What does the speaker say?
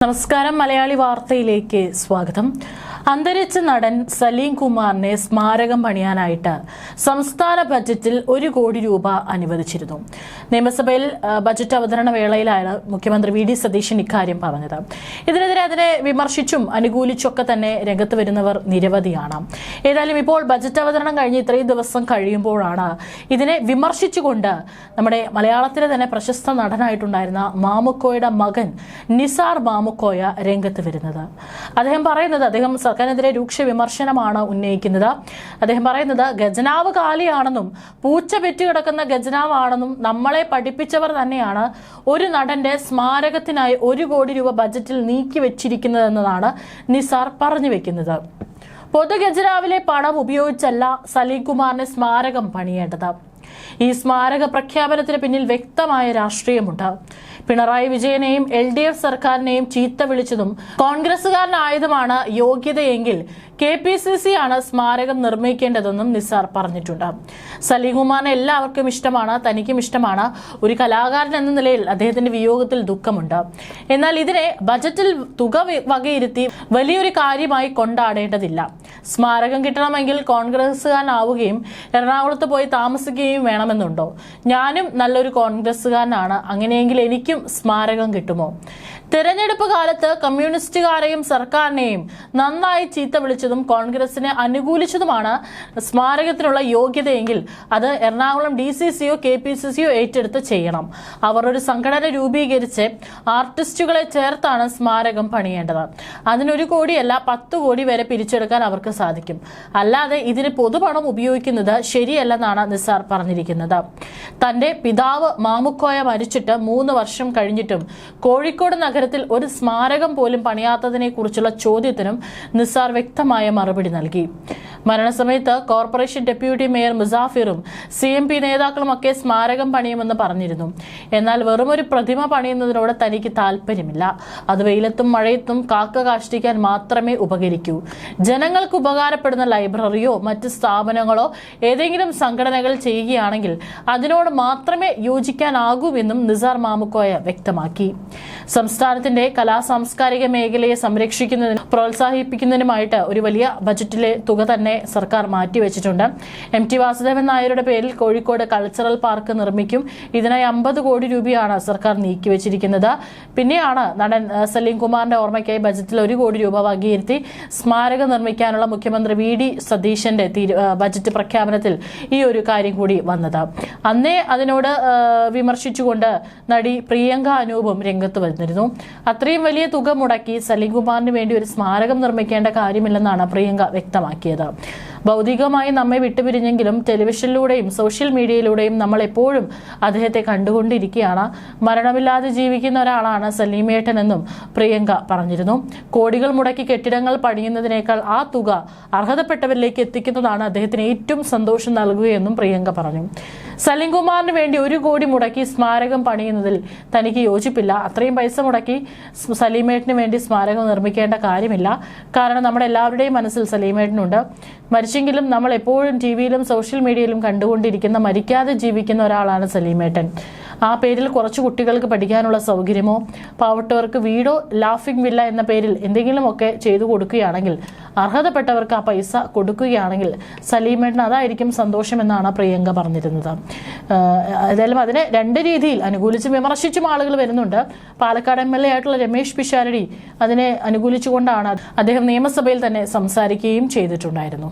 നമസ്കാരം മലയാളി വാർത്തയിലേക്ക് സ്വാഗതം. അന്തരിച്ച നടൻ സലീം കുമാറിനെ സ്മാരകം പണിയാനായിട്ട് സംസ്ഥാന ബജറ്റിൽ 1 കോടി രൂപ അനുവദിച്ചിരുന്നു. നിയമസഭയിൽ ബജറ്റ് അവതരണ വേളയിലാണ് മുഖ്യമന്ത്രി വി ഡി സതീശൻ ഇക്കാര്യം പറഞ്ഞത്. ഇതിനെതിരെ അതിനെ വിമർശിച്ചും അനുകൂലിച്ചൊക്കെ തന്നെ രംഗത്ത് വരുന്നവർ നിരവധിയാണ്. ഏതായാലും ഇപ്പോൾ ബജറ്റ് അവതരണം കഴിഞ്ഞ് ഇത്രയും ദിവസം കഴിയുമ്പോഴാണ് ഇതിനെ വിമർശിച്ചുകൊണ്ട് നമ്മുടെ മലയാളത്തിലെ തന്നെ പ്രശസ്ത നടനായിട്ടുണ്ടായിരുന്ന മാമുക്കോയുടെ മകൻ നിസാർ മാമുക്കോയ രംഗത്ത് വരുന്നത്. അദ്ദേഹം സർക്കാരിനെതിരെ രൂക്ഷ വിമർശനമാണ് ഉന്നയിക്കുന്നത്. അദ്ദേഹം പറയുന്നത് ഖജനാവ് കാലിയാണെന്നും പൂച്ച പെറ്റുകിടക്കുന്ന ഖജനാവാണെന്നും നമ്മളെ പഠിപ്പിച്ചവർ തന്നെയാണ് ഒരു നടന്റെ സ്മാരകത്തിനായി 1 കോടി രൂപ ബജറ്റിൽ നീക്കിവെച്ചിരിക്കുന്നതെന്നതാണ് നിസാർ പറഞ്ഞു വെക്കുന്നത്. പൊതുഖജനാവിലെ പണം ഉപയോഗിച്ചല്ല സലീം കുമാറിന് സ്മാരകം പണിയേണ്ടത്. ഈ സ്മാരക പ്രഖ്യാപനത്തിന് പിന്നിൽ വ്യക്തമായ രാഷ്ട്രീയമുണ്ട്. പിണറായി വിജയനെയും LDF സർക്കാരിനെയും ചീത്ത വിളിച്ചതും കോൺഗ്രസുകാരനായതുമാണ് യോഗ്യതയെങ്കിൽ KPCC ആണ് സ്മാരകം നിർമ്മിക്കേണ്ടതെന്നും നിസാർ പറഞ്ഞിട്ടുണ്ട്. സലീം കുമാറിനെ എല്ലാവർക്കും ഇഷ്ടമാണ്, തനിക്കും ഇഷ്ടമാണ്. ഒരു കലാകാരൻ എന്ന നിലയിൽ അദ്ദേഹത്തിന്റെ വിയോഗത്തിൽ ദുഃഖമുണ്ട്. എന്നാൽ ഇതിനെ ബജറ്റിൽ തുക വകയിരുത്തി വലിയൊരു കാര്യമായി കൊണ്ടാടേണ്ടതില്ല. സ്മാരകം കിട്ടണമെങ്കിൽ കോൺഗ്രസുകാരനാവുകയും എറണാകുളത്ത് പോയി താമസിക്കുകയും വേണമെന്നുണ്ടോ? ഞാനും നല്ലൊരു കോൺഗ്രസുകാരനാണ്, അങ്ങനെയെങ്കിൽ എനിക്കും സ്മാരകം കിട്ടുമോ? തെരഞ്ഞെടുപ്പ് കാലത്ത് കമ്മ്യൂണിസ്റ്റുകാരെയും സർക്കാരിനെയും നന്നായി ചീത്ത വിളിച്ചതും കോൺഗ്രസിനെ അനുകൂലിച്ചതുമാണ് സ്മാരകത്തിനുള്ള യോഗ്യതയെങ്കിൽ അത് എറണാകുളം DCCയോ KPCCയോ ഏറ്റെടുത്ത് ചെയ്യണം. അവർ ഒരു സംഘടന രൂപീകരിച്ച് ആർട്ടിസ്റ്റുകളെ ചേർത്താണ് സ്മാരകം പണിയേണ്ടത്. അതിന് 1 കോടിയല്ല 10 കോടി വരെ പിരിച്ചെടുക്കാൻ അവർക്ക് സാധിക്കും. അല്ലാതെ ഇതിന് പൊതുപണം ഉപയോഗിക്കുന്നത് ശരിയല്ലെന്നാണ് നിസാർ പറഞ്ഞിരിക്കുന്നത്. തന്റെ പിതാവ് മാമുക്കോയ മരിച്ചിട്ട് 3 വർഷം കഴിഞ്ഞിട്ടും കോഴിക്കോട് നഗരത്തിൽ ഒരു സ്മാരകം പോലും പണിയാത്തതിനെ കുറിച്ചുള്ള ചോദ്യത്തിനും നിസാർ വ്യക്തമായ മറുപടി നൽകി. മരണസമയത്ത് കോർപ്പറേഷൻ ഡെപ്യൂട്ടി മേയർ മുസാഫിറും CMP നേതാക്കളുമൊക്കെ സ്മാരകം പണിയുമെന്ന് പറഞ്ഞിരുന്നു. എന്നാൽ വെറുമൊരു പ്രതിമ പണിയുന്നതിനോട് തനിക്ക് താല്പര്യമില്ല. അത് വെയിലത്തും മഴയത്തും കാക്ക കാഷ്ടിക്കാൻ മാത്രമേ ഉപകരിക്കൂ. ജനങ്ങൾക്ക് ഉപകാരപ്പെടുന്ന ലൈബ്രറിയോ മറ്റ് സ്ഥാപനങ്ങളോ ഏതെങ്കിലും സംഘടനകൾ ചെയ്യുകയാണെങ്കിൽ അതിനോട് മാത്രമേ യോജിക്കാനാകൂവെന്നും നിസാർ മാമുക്കോയ വ്യക്തമാക്കി. സംസ്ഥാനത്തിന്റെ കലാസാംസ്കാരിക മേഖലയെ സംരക്ഷിക്കുന്നതിനും പ്രോത്സാഹിപ്പിക്കുന്നതിനുമായിട്ട് ഒരു വലിയ ബജറ്റിലെ തുക തന്നെ സർക്കാർ മാറ്റിവെച്ചിട്ടുണ്ട്. MT വാസുദേവൻ നായരുടെ പേരിൽ കോഴിക്കോട് കൾച്ചറൽ പാർക്ക് നിർമ്മിക്കും. ഇതിനായി 50 കോടി രൂപയാണ് സർക്കാർ നീക്കിവെച്ചിരിക്കുന്നത്. പിന്നെയാണ് നടൻ സലീം കുമാറിന്റെ ഓർമ്മയ്ക്കായി ബജറ്റിൽ 1 കോടി രൂപ വകയിരുത്തി സ്മാരകം നിർമ്മിക്കാനുള്ള മുഖ്യമന്ത്രി വി ഡി സതീശന്റെ ബജറ്റ് പ്രഖ്യാപനത്തിൽ ഈ ഒരു കാര്യം കൂടി വന്നത്. അന്നേ അതിനോട് വിമർശിച്ചുകൊണ്ട് നടി പ്രിയങ്ക അനൂപും രംഗത്ത് വന്നിരുന്നു. അത്രയും വലിയ തുക മുടക്കി സലീം കുമാറിന് വേണ്ടി ഒരു സ്മാരകം നിർമ്മിക്കേണ്ട കാര്യമില്ലെന്നാണ് പ്രിയങ്ക വ്യക്തമാക്കിയത്. ഭൗതികമായി നമ്മെ വിട്ടുപിരിഞ്ഞെങ്കിലും ടെലിവിഷനിലൂടെയും സോഷ്യൽ മീഡിയയിലൂടെയും നമ്മൾ എപ്പോഴും അദ്ദേഹത്തെ കണ്ടുകൊണ്ടിരിക്കുകയാണ്. മരണമില്ലാതെ ജീവിക്കുന്ന ഒരാളാണ് സലീമേട്ടനെന്നും പ്രിയങ്ക പറഞ്ഞിരുന്നു. കോടികൾ മുടക്കി കെട്ടിടങ്ങൾ പണിയുന്നതിനേക്കാൾ ആ തുക അർഹതപ്പെട്ടവരിലേക്ക് എത്തിക്കുന്നതാണ് അദ്ദേഹത്തിന് ഏറ്റവും സന്തോഷം നൽകുകയെന്നും പ്രിയങ്ക പറഞ്ഞു. സലീം കുമാറിന് വേണ്ടി 1 കോടി മുടക്കി സ്മാരകം പണിയുന്നതിൽ തനിക്ക് യോജിപ്പില്ല. അത്രയും പൈസ മുടക്കി സലീമേട്ടന് വേണ്ടി സ്മാരകം നിർമ്മിക്കേണ്ട കാര്യമില്ല. കാരണം നമ്മുടെ എല്ലാവരുടെയും മനസ്സിൽ സലീമേട്ടനുണ്ട്. മരിച്ചെങ്കിലും നമ്മൾ എപ്പോഴും TVയിലും സോഷ്യൽ മീഡിയയിലും കണ്ടുകൊണ്ടിരിക്കുന്ന മരിക്കാതെ ജീവിക്കുന്ന ഒരാളാണ് സലീമേട്ടൻ. ആ പേരിൽ കുറച്ച് കുട്ടികൾക്ക് പഠിക്കാനുള്ള സൗകര്യമോ പാവപ്പെട്ടവർക്ക് വീടോ ലാഫിംഗ് വില്ല എന്ന പേരിൽ എന്തെങ്കിലുമൊക്കെ ചെയ്തു കൊടുക്കുകയാണെങ്കിൽ, അർഹതപ്പെട്ടവർക്ക് ആ പൈസ കൊടുക്കുകയാണെങ്കിൽ സലീമേട്ടൻ അതായിരിക്കും സന്തോഷമെന്നാണ് പ്രിയങ്ക പറഞ്ഞിരുന്നത്. ഏതായാലും അതിനെ 2 രീതിയിൽ അനുകൂലിച്ചും വിമർശിച്ചും ആളുകൾ വരുന്നുണ്ട്. പാലക്കാട് MLA ആയിട്ടുള്ള രമേശ് പിഷാരടി അതിനെ അനുകൂലിച്ചുകൊണ്ടാണ് അദ്ദേഹം നിയമസഭയിൽ തന്നെ സംസാരിക്കുകയും ചെയ്തിട്ടുണ്ടായിരുന്നു.